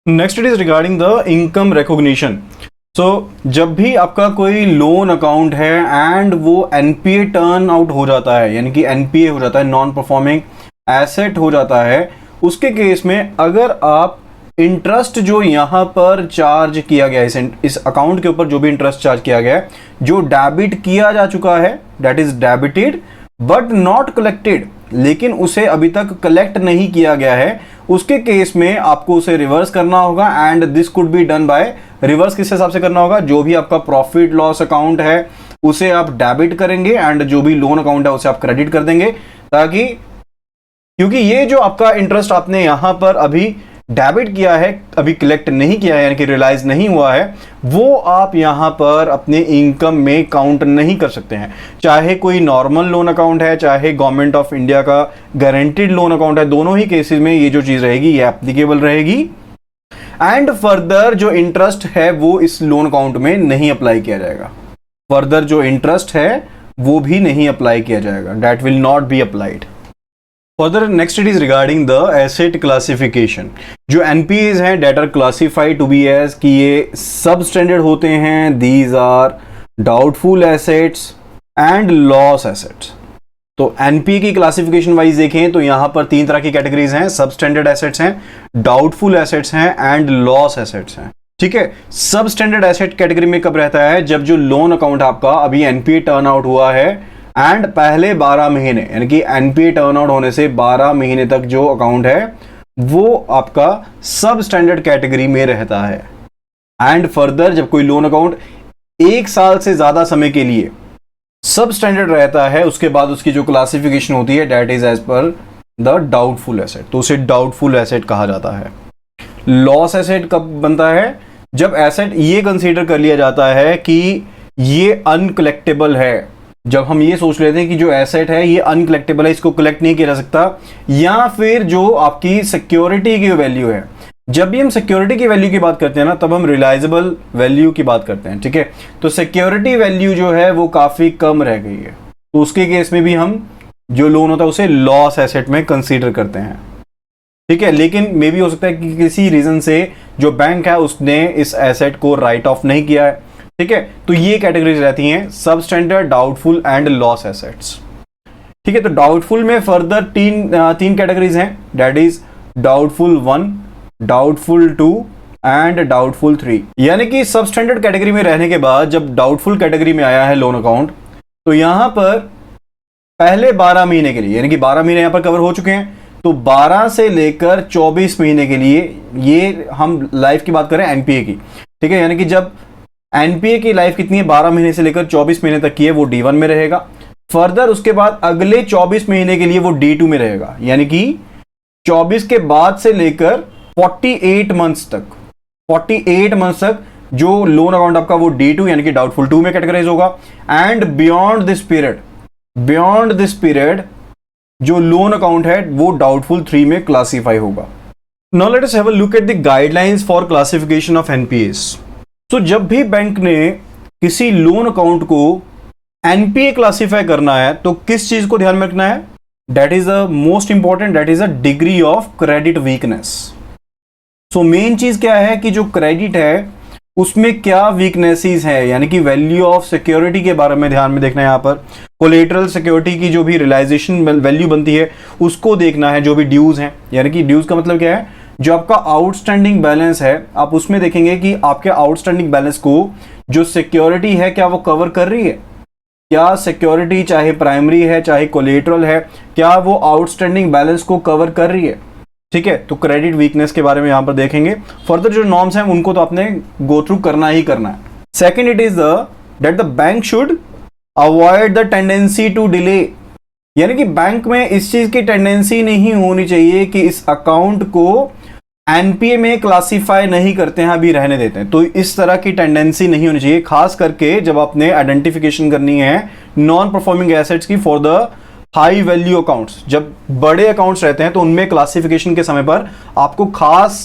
Next it is regarding the income recognition. So जब भी आपका कोई लोन अकाउंट है एंड वो एनपीए टर्न आउट हो जाता है, यानी कि एनपीए हो जाता है, नॉन परफॉर्मिंग एसेट हो जाता है, उसके केस में अगर आप इंटरेस्ट जो यहाँ पर चार्ज किया गया है, इस अकाउंट के ऊपर जो भी इंटरेस्ट चार्ज किया गया है, जो डेबिट किया जा चुका है, that is debited but not collected, लेकिन उसे अभी तक कलेक्ट नहीं किया गया है, उसके केस में आपको उसे रिवर्स करना होगा। And this could be done by reverse. किस हिसाब से करना होगा? जो भी आपका प्रॉफिट लॉस अकाउंट है उसे आप डेबिट करेंगे एंड जो भी लोन अकाउंट है उसे आप क्रेडिट कर देंगे, ताकि क्योंकि ये जो आपका इंटरेस्ट आपने यहां पर अभी डेबिट किया है, अभी कलेक्ट नहीं किया है, यानी कि रियलाइज नहीं हुआ है, वो आप यहां पर अपने इनकम में काउंट नहीं कर सकते हैं। चाहे कोई नॉर्मल लोन अकाउंट है, चाहे गवर्नमेंट ऑफ इंडिया का गारंटीड लोन अकाउंट है, दोनों ही केसेस में ये जो चीज रहेगी ये एप्लीकेबल रहेगी। एंड फर्दर जो इंटरेस्ट है वो इस लोन अकाउंट में नहीं अप्लाई किया जाएगा। फर्दर जो इंटरेस्ट है वो भी नहीं अप्लाई किया जाएगा, that will not be applied. Further next it is regarding the asset classification. जो एनपीएज हैं that are classified to be as कि ये सब स्टैंडर्ड होते हैं, these are doubtful assets and loss assets. तो एनपीए की क्लासिफिकेशन वाइज देखें तो यहां पर तीन तरह की कैटेगरीज हैं, सब स्टैंडर्ड एसेट्स हैं, डाउटफुल एसेट्स हैं एंड लॉस एसेट्स हैं। ठीक है, सब स्टैंडर्ड एसेट कैटेगरी में कब रहता है? जब जो लोन अकाउंट आपका अभी एनपीए टर्न आउट हुआ है एंड पहले 12 महीने, यानी कि एनपीए टर्न आउट होने से 12 महीने तक जो अकाउंट है वो आपका सब स्टैंडर्ड कैटेगरी में रहता है। एंड फर्दर जब कोई लोन अकाउंट 1 साल से ज्यादा समय के लिए सब स्टैंडर्ड रहता है, उसके बाद उसकी जो क्लासिफिकेशन होती है that is as per the doubtful asset, तो उसे डाउटफुल एसेट कहा जाता है। लॉस एसेट कब बनता है? जब एसेट ये कंसीडर कर लिया जाता है कि ये अनकलेक्टेबल है। जब हम ये सोच लेते हैं कि जो एसेट है ये अनकलेक्टेबल है, इसको कलेक्ट नहीं किया जा सकता, या फिर जो आपकी सिक्योरिटी की वैल्यू है, जब भी हम सिक्योरिटी की वैल्यू की बात करते हैं ना तब हम रिलाइजेबल वैल्यू की बात करते हैं। ठीक है, तो सिक्योरिटी वैल्यू जो है वो काफी कम रह गई है, तो उसके केस में भी हम जो लोन होता है उसे लॉस एसेट में कंसीडर करते हैं। ठीक है, लेकिन मे भी हो सकता है कि किसी रीजन से जो बैंक है उसने इस एसेट को राइट ऑफ नहीं किया है। ठीक है, तो ये कैटेगरीज रहती हैं सब standard, doubtful and loss assets. ठीक है, तो डाउटफुल में फर्दर तीन कैटेगरीज हैं, that is doubtful 1, doubtful 2 and doubtful 3। यानी कि सब स्टैंडर्ड कैटेगरी में रहने के बाद जब डाउटफुल कैटेगरी में आया है लोन अकाउंट, तो यहां पर पहले 12 महीने के लिए, यानी कि 12 महीने यहां पर कवर हो चुके हैं, तो 12 से लेकर 24 महीने के लिए, ये हम लाइफ की बात करें एनपीए की। ठीक है, यानी कि जब एनपीए की लाइफ कितनी है, 12 महीने से लेकर 24 महीने तक की है, वो D1 में रहेगा। फर्दर उसके बाद अगले 24 महीने के लिए वो D2 में रहेगा, यानी कि 24 के बाद से लेकर 48 मंथ्स तक जो लोन अकाउंट आपका वो D2 यानी कि डाउटफुल 2 में कैटेगराइज होगा। एंड बियॉन्ड दिस पीरियड जो लोन अकाउंट है वो डाउटफुल 3 में क्लासीफाई होगा। Now let us have a look at the guidelines for classification of NPS. तो जब भी बैंक ने किसी लोन अकाउंट को एनपीए क्लासीफाई करना है तो किस चीज को ध्यान में रखना है? That is the most important, that is a degree of credit weakness. So main चीज क्या है कि जो क्रेडिट है उसमें क्या वीकनेसेस है, यानी कि वैल्यू ऑफ सिक्योरिटी के बारे में ध्यान में देखना है। यहां पर कोलेटरल सिक्योरिटी की जो भी रियलाइजेशन वैल्यू बनती है उसको देखना है, जो भी ड्यूज हैं, यानी कि ड्यूज का मतलब क्या है, जो आपका आउटस्टैंडिंग बैलेंस है, आप उसमें देखेंगे कि आपके आउटस्टैंडिंग बैलेंस को जो सिक्योरिटी है क्या वो कवर कर रही है, क्या सिक्योरिटी चाहे प्राइमरी है चाहे कोलेटरल है, क्या वो आउटस्टैंडिंग बैलेंस को कवर कर रही है। ठीक है, तो क्रेडिट वीकनेस के बारे में यहां पर देखेंगे। फर्दर जो नॉर्म्स हैं उनको तो आपने गो थ्रू करना ही करना है। Second, it is that the bank should avoid the tendency to delay, यानी कि बैंक में इस चीज की टेंडेंसी नहीं होनी चाहिए कि इस अकाउंट को एनपीए में क्लासीफाई नहीं करते हैं, अभी रहने देते हैं। तो इस तरह की टेंडेंसी नहीं होनी चाहिए, खास करके जब आपने आइडेंटिफिकेशन करनी है नॉन परफॉर्मिंग एसेट्स की for the high value accounts. जब बड़े अकाउंट्स रहते हैं तो उनमें क्लासिफिकेशन के समय पर आपको खास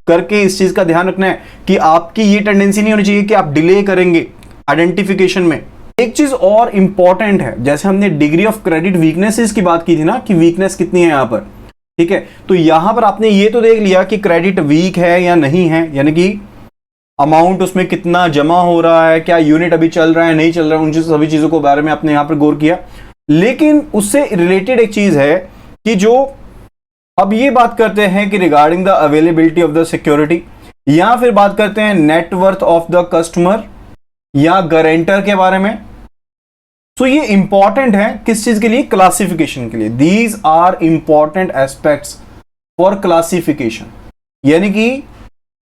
करके इस चीज का ध्यान रखना है कि आपकी ये टेंडेंसी नहीं होनी चाहिए कि आप डिले करेंगे आइडेंटिफिकेशन में। एक चीज और इंपॉर्टेंट है, जैसे हमने डिग्री ऑफ क्रेडिट वीकनेसेस की बात की थी ना, कि वीकनेस कितनी है यहां पर, ठीक है, तो यहां पर आपने ये तो देख लिया कि क्रेडिट वीक है या नहीं है, यानी कि अमाउंट उसमें कितना जमा हो रहा है, क्या यूनिट अभी चल रहा है नहीं चल रहा है, उन सभी चीजों के बारे में आपने यहां पर गौर किया। लेकिन उससे रिलेटेड एक चीज है कि जो अब ये बात करते हैं कि regarding the availability of the security, या फिर बात करते हैं नेटवर्थ ऑफ द कस्टमर या गारंटर के बारे में। सो ये इंपॉर्टेंट है किस चीज के लिए? क्लासिफिकेशन के लिए। These are important aspects for classification, यानी कि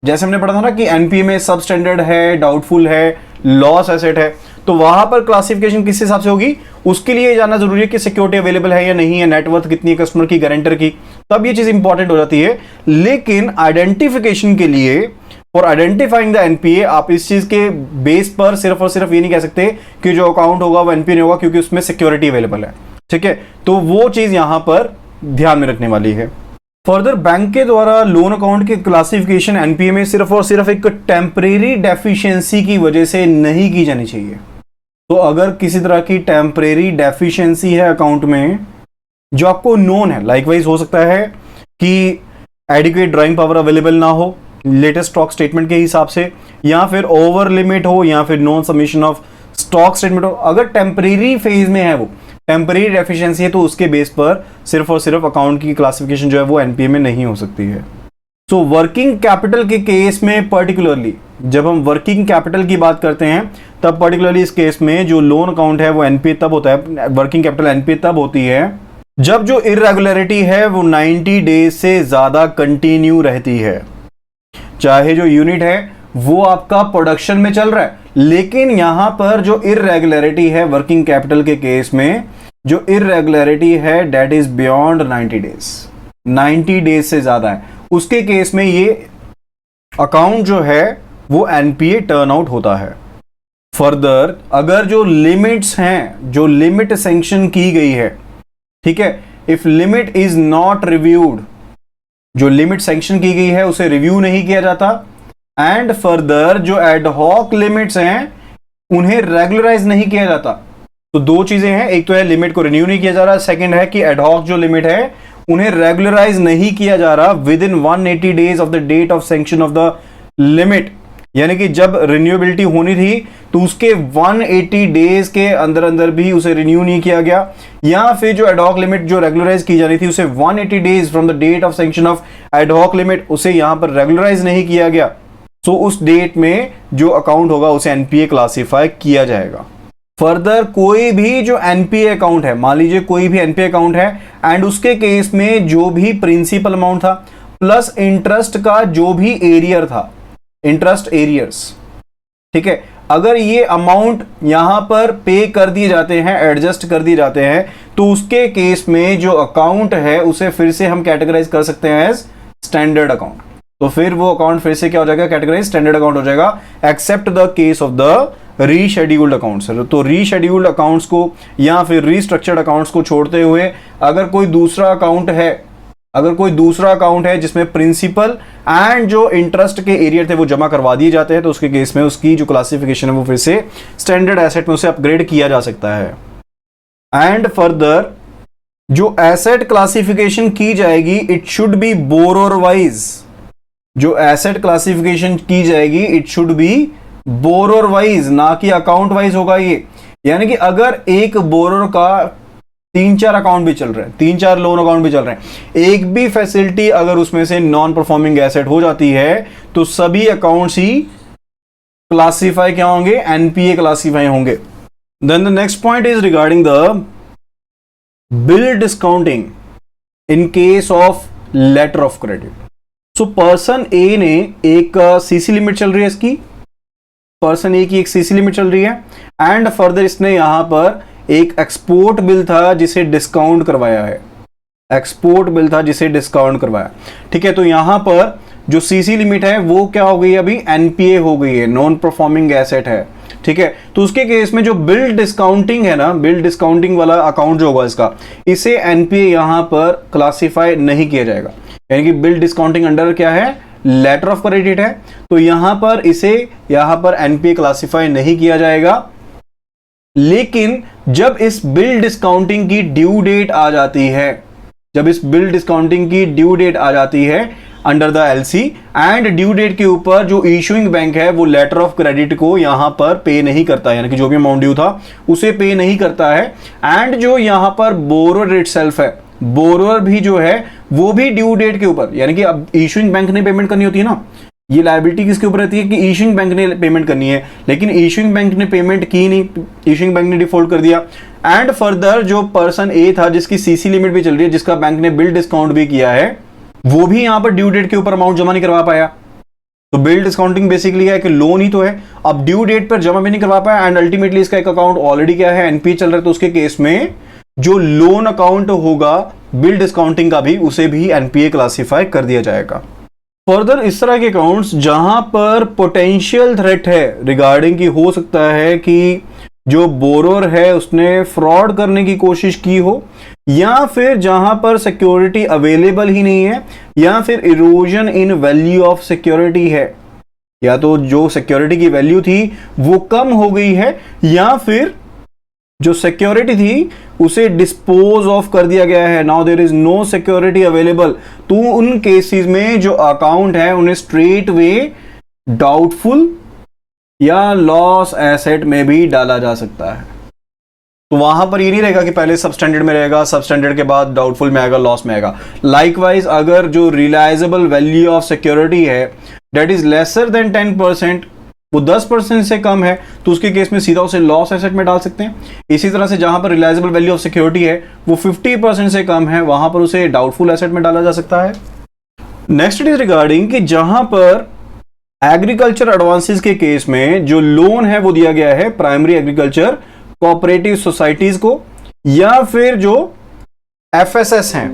जैसे हमने पढ़ा था ना कि एनपीए में सब स्टैंडर्ड है, डाउटफुल है, लॉस एसेट है, तो वहां पर क्लासिफिकेशन किस हिसाब से होगी, उसके लिए जानना जरूरी है कि सिक्योरिटी अवेलेबल है या नहीं है, नेटवर्थ कितनी है कस्टमर की, गारंटर की, तब ये चीज इंपॉर्टेंट हो जाती है। लेकिन आइडेंटिफिकेशन के लिए, फॉर आइडेंटिफाइंग द एनपीए, आप इस चीज के बेस पर सिर्फ और सिर्फ ये नहीं कह सकते कि जो अकाउंट होगा वो एनपीए नहीं होगा क्योंकि उसमें सिक्योरिटी अवेलेबल है। ठीक है, तो वो चीज यहां पर ध्यान में रखने वाली है। फर्दर, बैंक के द्वारा लोन अकाउंट के क्लासिफिकेशन एनपीए में सिर्फ और सिर्फ एक टेम्परेरी डेफिशिएंसी की वजह से नहीं की जानी चाहिए। तो अगर किसी तरह की टेम्परेरी डेफिशिएंसी है अकाउंट में जो आपको नोन है, लाइकवाइज हो सकता है कि एडिक्वेट ड्राइंग पावर अवेलेबल ना हो लेटेस्ट स्टॉक स्टेटमेंट के हिसाब से, या फिर ओवर लिमिट हो, या फिर non submission of stock statement हो, अगर टेम्परेरी फेज में है, वो टेम्परेरी डेफिशिएंसी है, तो उसके बेस पर सिर्फ और सिर्फ अकाउंट की क्लासिफिकेशन जो है वो एनपीए में नहीं हो सकती है। सो वर्किंग कैपिटल के केस में पर्टिकुलरली, जब हम वर्किंग कैपिटल की बात करते हैं तब पर्टिकुलरली इस केस में जो लोन अकाउंट है वो एनपीए तब होता है, वर्किंग कैपिटल एनपीए तब होती है जब जो इर्रेगुलरिटी है वो 90 डेज से ज्यादा कंटिन्यू रहती है। चाहे जो यूनिट है वो आपका प्रोडक्शन में चल रहा है, लेकिन यहां पर जो इर्रेगुलरिटी है वर्किंग कैपिटल के केस में, जो इर्रेगुलरिटी है that is beyond 90 days, 90 days से ज्यादा है, उसके केस में ये अकाउंट जो है वो एनपीए टर्न आउट होता है। फर्दर, अगर जो लिमिट्स हैं, जो लिमिट सैंक्शन की गई है, ठीक है, if limit is not reviewed, जो लिमिट सैंक्शन की गई है उसे रिव्यू नहीं किया जाता, एंड फर्दर जो एडहॉक लिमिट्स हैं उन्हें रेगुलराइज नहीं किया जाता। तो दो चीजें हैं, एक तो है लिमिट को रिन्यू नहीं किया जा रहा, सेकंड है कि एडहॉक जो लिमिट है उन्हें रेगुलराइज नहीं किया जा रहा within 180 days of the date of sanction of the limit, यानी कि जब रिन्यूएबिलिटी होनी थी तो उसके 180 डेज के अंदर अंदर भी उसे रिन्यू नहीं किया गया, या फिर जो एडहॉक लिमिट जो रेगुलराइज की जानी थी उसे 180 days from the date of sanction of ad hoc limit उसे यहां पर रेगुलराइज नहीं किया गया, सो उस डेट में जो अकाउंट होगा उसे एनपीए क्लासिफाई किया जाएगा। फर्दर, कोई भी जो एनपीए अकाउंट है, मान लीजिए कोई भी एनपीए अकाउंट है एंड उसके केस में जो भी प्रिंसिपल अमाउंट था प्लस इंटरेस्ट का जो भी एरियर था, इंटरेस्ट एरियर्स, ठीक है, अगर ये अमाउंट यहां पर पे कर दिए जाते हैं, एडजस्ट कर दिए जाते हैं, तो उसके केस में जो अकाउंट है उसे फिर से हम कैटेगराइज कर सकते हैं एज स्टैंडर्ड अकाउंट। तो फिर वो अकाउंट फिर से क्या हो जाएगा, कैटेगराइज स्टैंडर्ड अकाउंट हो जाएगा, except the case of the rescheduled accounts. तो रीशेड्यूल्ड अकाउंट्स को या फिर रीस्ट्रक्चर्ड अकाउंट्स को छोड़ते हुए अगर कोई दूसरा अकाउंट है, अगर कोई दूसरा अकाउंट है जिसमें प्रिंसिपल एंड जो इंटरेस्ट के एरियर थे वो जमा करवा दिए जाते हैं, तो उसके केस में उसकी जो क्लासिफिकेशन है वो फिर से स्टैंडर्ड एसेट में उसे अपग्रेड किया जा सकता है। एंड फर्दर, जो एसेट क्लासिफिकेशन की जाएगी it should be borrower wise, जो एसेट क्लासिफिकेशन की जाएगी it should be borrower wise, ना कि अकाउंट वाइज होगा ये। यानी कि अगर एक बोरोर का 3-4 अकाउंट भी चल रहे हैं, 3-4 लोन अकाउंट भी चल रहे हैं, एक भी फैसिलिटी अगर उसमें से नॉन परफॉर्मिंग एसेट हो जाती है तो सभी अकाउंट्स ही क्लासिफाई क्या होंगे, एनपीए क्लासिफाई होंगे। Then the next point is regarding the bill discounting in case of letter of credit. So person A ने एक सीसी लिमिट चल रही है, इसकी पर्सन ए की एक सीसी लिमिट चल रही है, एंड फर्दर इसने यहां पर एक एक्सपोर्ट बिल था जिसे डिस्काउंट करवाया है, एक्सपोर्ट बिल था जिसे डिस्काउंट करवाया, ठीक है। तो यहां पर जो सीसी लिमिट है वो क्या हो गई, अभी एनपीए हो गई है, नॉन परफॉर्मिंग एसेट है, ठीक है। तो उसके केस में जो बिल डिस्काउंटिंग है ना, बिल डिस्काउंटिंग वाला अकाउंट जो होगा इसका, इसे एनपीए यहां पर क्लासिफाई नहीं किया जाएगा, यानी कि बिल डिस्काउंटिंग अंडर क्या है, लेटर ऑफ क्रेडिट है, तो यहां पर इसे यहां पर एनपीए क्लासिफाई नहीं किया जाएगा। लेकिन जब इस बिल डिस्काउंटिंग की ड्यू डेट आ जाती है, जब इस बिल डिस्काउंटिंग की ड्यू डेट आ जाती है under the LC, and due date के ऊपर जो इशूइंग बैंक है वो लेटर ऑफ क्रेडिट को यहां पर पे नहीं करता है, यानी कि जो भी अमाउंट ड्यू था उसे पे नहीं करता है, एंड जो यहां पर बोरोर इटसेल्फ है, बोरोर भी जो है वो भी ड्यू डेट के ऊपर, यानी कि अब इशूइंग बैंक ने पेमेंट करनी होती है ना, ये लायबिलिटी किसके ऊपर रहती है कि इशूइंग बैंक ने पेमेंट करनी है, लेकिन इशूइंग बैंक ने पेमेंट की नहीं, इशूइंग बैंक ने डिफॉल्ट कर दिया, एंड फर्दर जो पर्सन ए था जिसकी सीसी लिमिट भी चल रही है, जिसका बैंक ने बिल डिस्काउंट भी किया है, वो भी यहां पर ड्यू डेट के ऊपर अमाउंट जमा नहीं करवा पाया। तो बिल डिस्काउंटिंग बेसिकली है कि लोन ही तो है, अब ड्यू डेट पर जमा भी नहीं करवा पाया, एंड अल्टीमेटली इसका एक अकाउंट ऑलरेडी क्या है एनपीए चल रहा है, तो उसके केस में जो लोन अकाउंट होगा बिल डिस्काउंटिंग का भी, उसे भी एनपीए क्लासिफाई कर दिया जाएगा। फर्दर इस तरह के अकाउंट्स जहां पर पोटेंशियल थ्रेट है रिगार्डिंग की हो सकता है कि जो बोरोर है उसने फ्रॉड करने की कोशिश की हो, या फिर जहां पर सिक्योरिटी अवेलेबल ही नहीं है, या फिर erosion in value of security है, या तो जो सिक्योरिटी की वैल्यू थी वो कम हो गई है, या फिर जो सिक्योरिटी थी उसे डिस्पोज ऑफ कर दिया गया है, now there is no security available, तो उन केसेस में जो अकाउंट है उन्हें स्ट्रेट वे डाउटफुल या लॉस एसेट में भी डाला जा सकता है। तो वहां पर ये नहीं रहेगा कि पहले सबस्टैंडर्ड में रहेगा, सबस्टैंडर्ड के बाद डाउटफुल में आएगा, लॉस में आएगा। लाइकवाइज अगर जो रिलायजेबल वैल्यू ऑफ सिक्योरिटी है दैट इज लेसर देन 10%, वो 10% से कम है, तो उसके केस में सीधा उसे लॉस एसेट में डाल सकते हैं। इसी तरह से जहां पर रिलायजेबल वैल्यू ऑफ सिक्योरिटी है वो 50% से कम है, वहां पर उसे डाउटफुल एसेट में डाला जा सकता है। नेक्स्ट इट इज रिगार्डिंग कि जहां पर एग्रीकल्चर एडवांसेस के केस में जो लोन है वो दिया गया है प्राइमरी एग्रीकल्चर कोऑपरेटिव सोसाइटीज को, या फिर जो एफएसएस हैं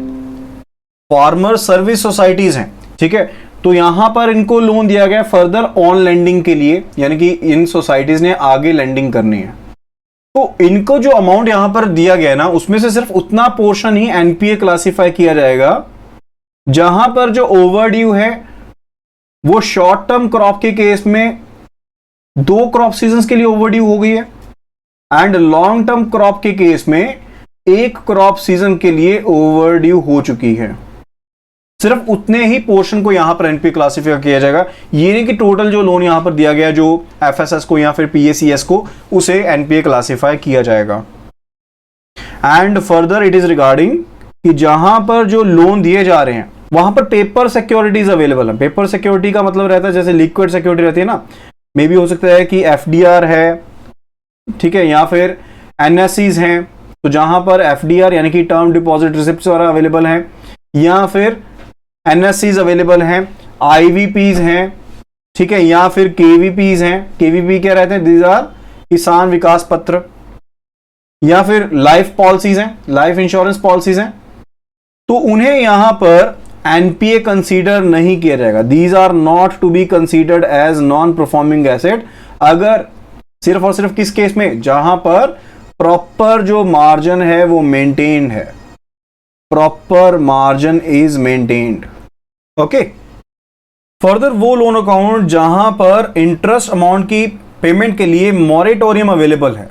फार्मर सर्विस सोसाइटीज हैं, ठीक है, तो यहां पर इनको लोन दिया गया फर्दर ऑन लेंडिंग के लिए, यानी कि इन सोसाइटीज ने आगे लेंडिंग करनी है। तो इनको जो अमाउंट यहां पर दिया गया ना उसमें से सिर्फ उतना पोर्शन ही एनपीए क्लासिफाई किया जाएगा जहां पर जो ओवरड्यू है वो शॉर्ट टर्म क्रॉप के केस में 2 क्रॉप सीजन के लिए ओवरड्यू हो गई है, एंड लॉन्ग टर्म क्रॉप के केस में 1 क्रॉप सीजन के लिए ओवरड्यू हो चुकी है। सिर्फ उतने ही पोर्शन को यहां पर एनपीए क्लासिफाई किया जाएगा, ये नहीं कि टोटल जो लोन यहां पर दिया गया जो एफएसएस को या फिर पीएसीएस को उसे एनपीए क्लासिफाई किया जाएगा। And further it is regarding कि जहां पर जो लोन दिए जा रहे हैं वहां पर पेपर सिक्योरिटीज अवेलेबल है। पेपर सिक्योरिटी का मतलब रहता है जैसे लिक्विड सिक्योरिटी रहती है ना, मे बी हो सकता है कि एफडीआर है, ठीक है, या फिर एनएससीज हैं, तो जहां पर एफडीआर यानी कि टर्म डिपॉजिट रिसिप्ट्स वगैरह अवेलेबल हैं, या फिर एनएससीज अवेलेबल हैं, आईवीपीज हैं, ठीक है, या फिर केवीपीज हैं। केवीपी क्या रहते हैं, दीज आर किसान विकास पत्र, या फिर लाइफ पॉलिसीज हैं, लाइफ इंश्योरेंस पॉलिसीज हैं, तो उन्हें यहां पर एनपीए कंसीडर नहीं किया जाएगा। These are not to be considered as non performing asset, अगर सिर्फ और सिर्फ किस केस में, जहां पर प्रॉपर जो मार्जिन है वो मेंटेन्ड है, proper margin is maintained. Okay, further वो लोन अकाउंट जहां पर इंटरेस्ट अमाउंट की पेमेंट के लिए मॉरेटोरियम अवेलेबल है,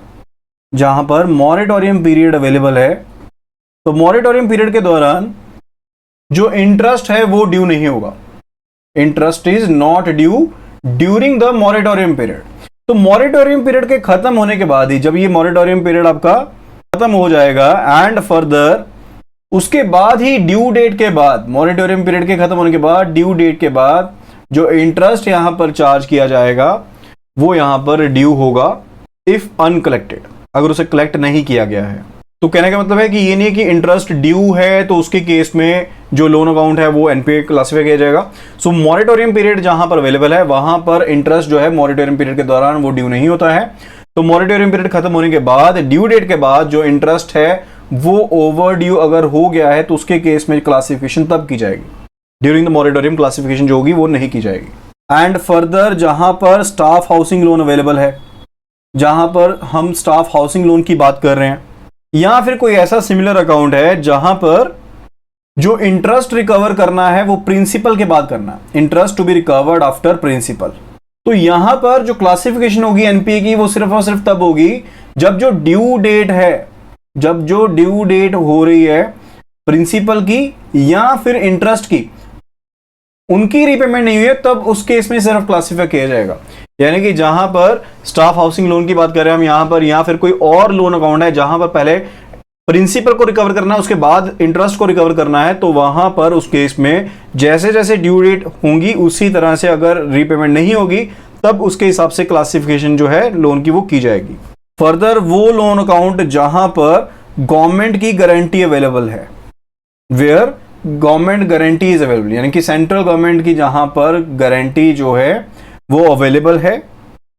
जहां पर मॉरेटोरियम पीरियड अवेलेबल है, तो मॉरेटोरियम पीरियड के दौरान जो इंटरेस्ट है वो ड्यू नहीं होगा। Interest is not due during the moratorium period. तो मॉरेटोरियम पीरियड के खत्म होने के बाद ही, जब ये मॉरेटोरियम पीरियड आपका खत्म हो जाएगा एंड फर्दर उसके बाद ही ड्यू डेट के बाद, मॉरेटोरियम पीरियड के खत्म होने के बाद ड्यू डेट के बाद जो इंटरेस्ट यहां पर चार्ज किया जाएगा वो यहां पर ड्यू होगा इफ अनकलेक्टेड, अगर उसे कलेक्ट नहीं किया गया है। तो कहने का मतलब है कि ये नहीं कि इंटरेस्ट ड्यू है तो उसके केस में जो लोन अकाउंट है वो एनपीए क्लासिफाई किया जाएगा। सो मॉरेटोरियम पीरियड जहां पर अवेलेबल है वहां पर इंटरेस्ट जो है मॉरेटोरियम पीरियड के दौरान वो ड्यू नहीं होता है। तो मॉरेटोरियम पीरियड खत्म होने के बाद, ड्यू डेट के बाद जो इंटरेस्ट है वो ओवर ड्यू अगर हो गया है तो उसके केस में क्लासिफिकेशन तब की जाएगी, ड्यूरिंग द मॉरेटोरियम क्लासिफिकेशन जो होगी वो नहीं की जाएगी। एंड फर्दर जहां पर स्टाफ हाउसिंग लोन अवेलेबल है, जहां पर हम स्टाफ हाउसिंग लोन की बात कर रहे हैं, या फिर कोई ऐसा सिमिलर अकाउंट है जहां पर जो इंटरेस्ट रिकवर करना है वो प्रिंसिपल के बाद करना है, interest to be recovered after principal, तो यहां पर जो क्लासिफिकेशन होगी एनपीए की वो सिर्फ और सिर्फ तब होगी जब जो ड्यू डेट है, जब जो ड्यू डेट हो रही है प्रिंसिपल की या फिर इंटरेस्ट की, उनकी रीपेमेंट नहीं हुई है, तब उस केस में सिर्फ क्लासिफाई किया जाएगा। यानी कि जहां पर स्टाफ हाउसिंग लोन की बात कर रहे हैं हम यहां पर, या फिर कोई और लोन अकाउंट है जहां पर पहले प्रिंसिपल को रिकवर करना है उसके बाद इंटरेस्ट को रिकवर करना है, तो वहां पर उस केस में जैसे जैसे ड्यू डेट होंगी उसी तरह से अगर रीपेमेंट नहीं होगी तब उसके हिसाब से क्लासिफिकेशन जो है लोन की वो की जाएगी। फर्दर वो लोन अकाउंट जहां पर गवर्नमेंट की गारंटी अवेलेबल है, where government guarantee is available, यानी कि सेंट्रल गवर्नमेंट की जहां पर गारंटी जो है वो अवेलेबल है,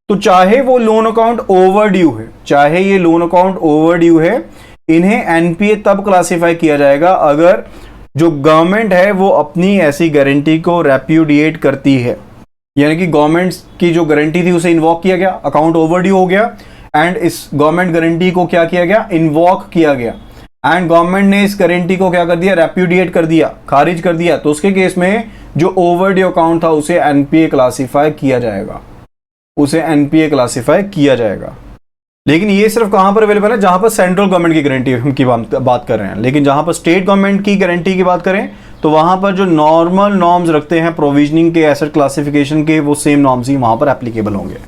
तो चाहे वो लोन अकाउंट ओवर ड्यू है, चाहे ये लोन अकाउंट ओवर ड्यू है, इन्हें एनपीए तब क्लासिफाई किया जाएगा अगर जो गवर्नमेंट है वो अपनी ऐसी गारंटी को रेप्यूडिएट करती है। यानी कि गवर्नमेंट की जो गारंटी थी उसे इन्वॉक किया गया, अकाउंट ओवर ड्यू हो गया एंड इस गवर्नमेंट गारंटी को क्या किया गया, इन्वॉक किया गया, एंड गवर्नमेंट ने इस गारंटी को क्या कर दिया, रेप्यूडिएट कर दिया, खारिज कर दिया, तो उसके केस में जो ओवर ड्यू अकाउंट था उसे एनपीए क्लासिफाई किया जाएगा, उसे एनपीए क्लासिफाई किया जाएगा। लेकिन ये सिर्फ कहां पर अवेलेबल है, जहां पर सेंट्रल गवर्नमेंट की गारंटी की बात कर रहे हैं। लेकिन जहां पर स्टेट गवर्नमेंट की गारंटी की बात करें तो वहां पर जो नॉर्मल नॉर्म्स रखते हैं प्रोविजनिंग के, एसेट क्लासिफिकेशन के, वो सेम नॉर्म्स ही वहां पर एप्लीकेबल होंगे।